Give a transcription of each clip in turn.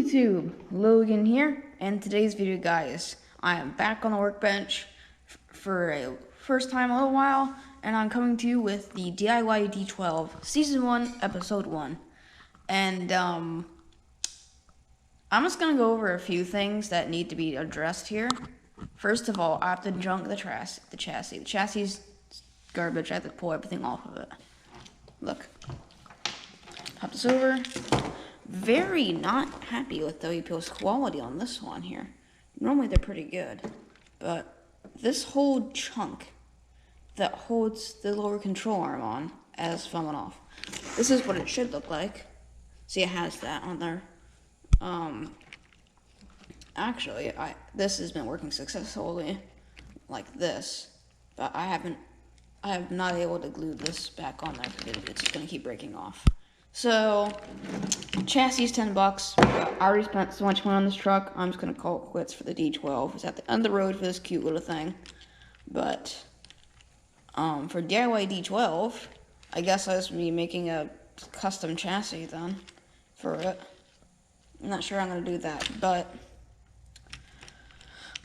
YouTube, Logan here, and today's video, guys, I am back on the workbench for a first time in a little while, and I'm coming to you with the DIY D12 Season 1, Episode 1, and I'm just going to go over a few things that need to be addressed here. First of all, I have to junk the chassis. The chassis is garbage. I have to pull everything off of it. Look. Pop this over. Very not happy with WPL's quality on this one here. Normally they're pretty good, but this whole chunk that holds the lower control arm on has fallen off. This is what it should look like. See, it has that on there. Actually, this has been working successfully like this, but I have not able to glue this back on there because it's gonna keep breaking off. So, chassis is $10, but I already spent so much money on this truck, I'm just going to call it quits for the D12. It's at the end of the road for this cute little thing. But, for DIY D12, I guess I'll just be making a custom chassis then for it. I'm not sure I'm going to do that, but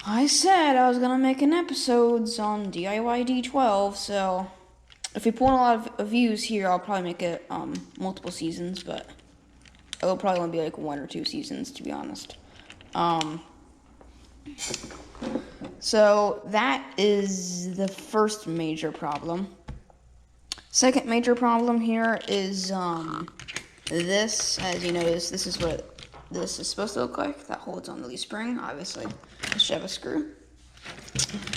I said I was going to make an episodes on DIY D12, so if we pull in a lot of views here, I'll probably make it multiple seasons, but it will probably only be like 1 or 2 seasons, to be honest. So that is the first major problem. Second major problem here is this. As you notice, this is what this is supposed to look like. That holds on the leaf spring, obviously. It should have a screw.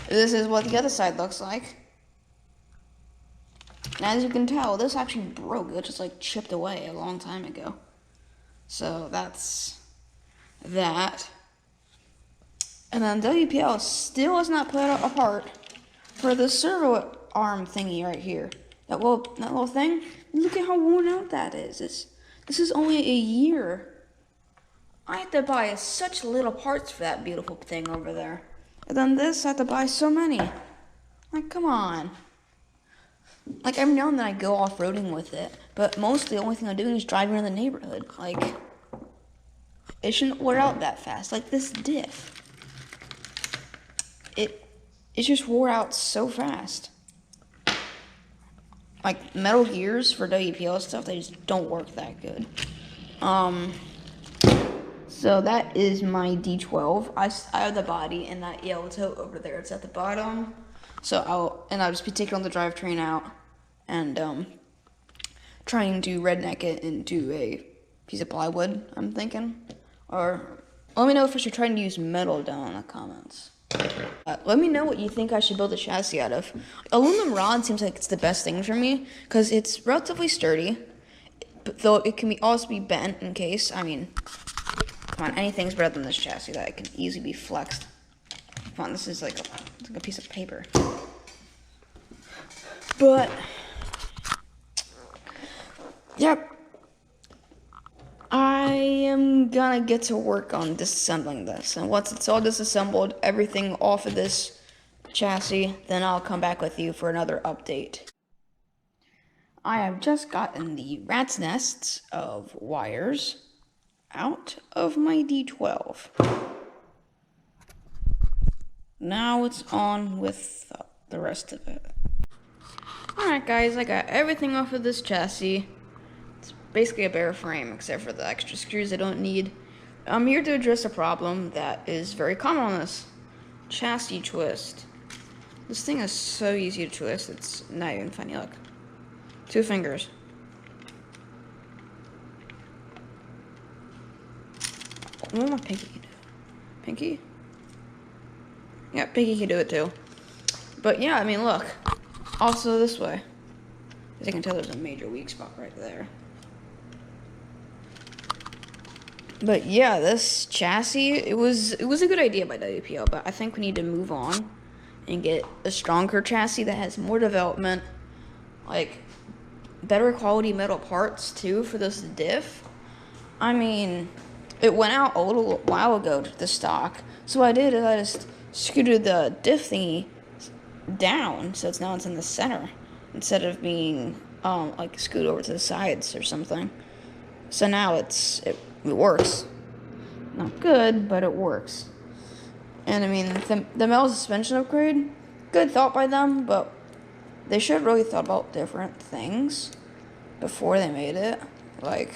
This is what the other side looks like. And as you can tell, this actually broke. It just like chipped away a long time ago. So that's that. And then WPL still has not put it apart for the servo arm thingy right here. That little thing. Look at how worn out that is. This is only a year. I have to buy such little parts for that beautiful thing over there. And then this, I have to buy so many. Like, come on. Like, every now and then I go off-roading with it, but mostly the only thing I'm doing is driving around the neighborhood. Like, it shouldn't wear out that fast. Like, this diff. It just wore out so fast. Like, metal gears for WPL stuff, they just don't work that good. So that is my D12. I have the body and that yellow toe over there. It's at the bottom. So I'll just be taking on the drivetrain out and trying to redneck it into a piece of plywood, I'm thinking. Or let me know if I should try to use metal down in the comments. Let me know what you think I should build a chassis out of. Aluminum rod seems like it's the best thing for me because it's relatively sturdy, but though it can also be bent in case. I mean, come on, anything's better than this chassis that can easily be flexed. Come on, this is like a piece of paper. But, yep. I am gonna get to work on disassembling this. And once it's all disassembled, everything off of this chassis, then I'll come back with you for another update. I have just gotten the rat's nests of wires out of my D12. Now it's on with the rest of it. Alright guys, I got everything off of this chassis. It's basically a bare frame except for the extra screws I don't need. I'm here to address a problem that is very common on this chassis twist. This thing is so easy to twist, it's not even funny. Look. 2 fingers. What will my pinky do? Pinky? Yeah, pinky can do it too. But yeah, I mean, look. Also this way. As you can tell, there's a major weak spot right there. But yeah, this chassis, it was a good idea by WPL, but I think we need to move on and get a stronger chassis that has more development, like better quality metal parts too for this diff. I mean, it went out a little while ago to the stock, so what I did is I just scooted the diff thingy down, so it's in the center instead of being like scoot over to the sides or something. So now it works. not good, but it works. And I mean, the metal suspension upgrade, good thought by them, but they should have really thought about different things before they made it. Like,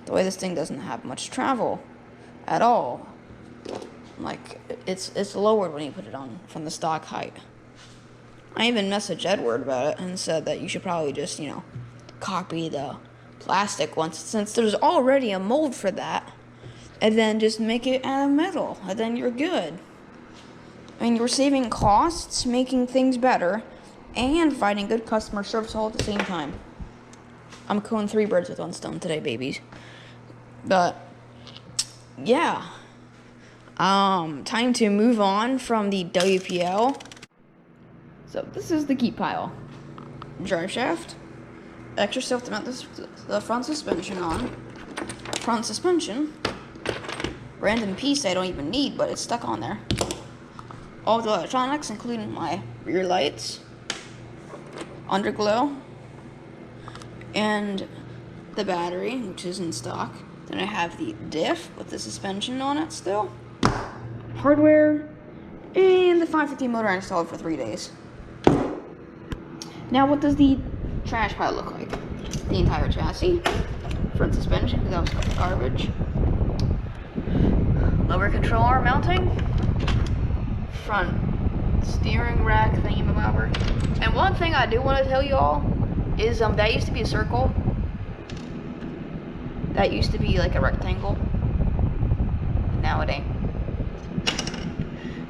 the way this thing doesn't have much travel at all. Like, it's lowered when you put it on from the stock height. I even messaged Edward about it and said that you should probably just, copy the plastic one, since there's already a mold for that, and then just make it out of metal, and then you're good. I mean, you're saving costs, making things better, and providing good customer service all at the same time. I'm killing 3 birds with 1 stone today, babies. But, yeah. Time to move on from the WPL. So, this is the key pile. Drive shaft. Extra stuff to mount the front suspension on. Front suspension. Random piece I don't even need, but it's stuck on there. All the electronics, including my rear lights, underglow, and the battery, which is in stock. Then I have the diff with the suspension on it still, hardware, and the 550 motor I installed for 3 days. Now, what does the trash pile look like? The entire chassis, front suspension, because that was garbage, lower control arm mounting, front steering rack thingamabobber. And one thing I do want to tell you all is that used to be a circle. That used to be like a rectangle. Now it ain't.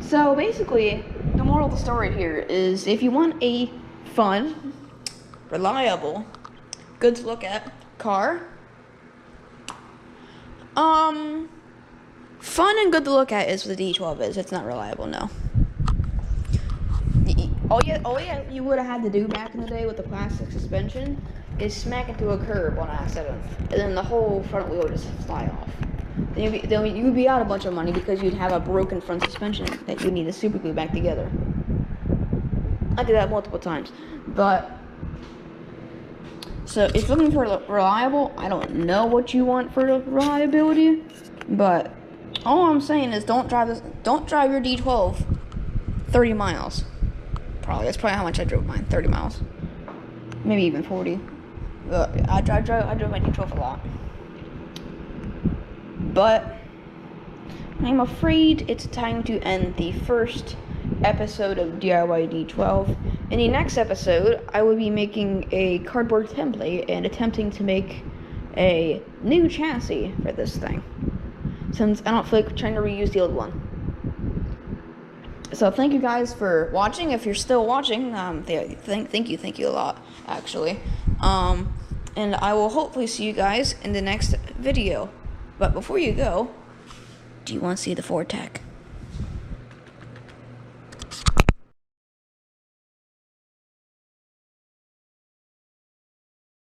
So basically, the moral of the story here is if you want a fun, reliable, good to look at car, fun and good to look at is what the D12 is. It's not reliable, no. All you would have had to do back in the day with the plastic suspension is smack into a curb on accident, and then the whole front wheel would just fly off. Then you'd be out a bunch of money because you'd have a broken front suspension that you need to super glue back together. I did that multiple times. But so if you're looking for reliable, I don't know what you want for reliability, but all I'm saying is don't drive your D12 30 miles. That's probably how much I drove mine, 30 miles. Maybe even 40. I drove my D12 a lot. But I'm afraid it's time to end the first episode of DIY D12. In the next episode, I will be making a cardboard template and attempting to make a new chassis for this thing, since I don't feel like trying to reuse the old one. So thank you guys for watching. If you're still watching, thank you a lot, actually. And I will hopefully see you guys in the next video. But before you go, do you want to see the Ford Tech?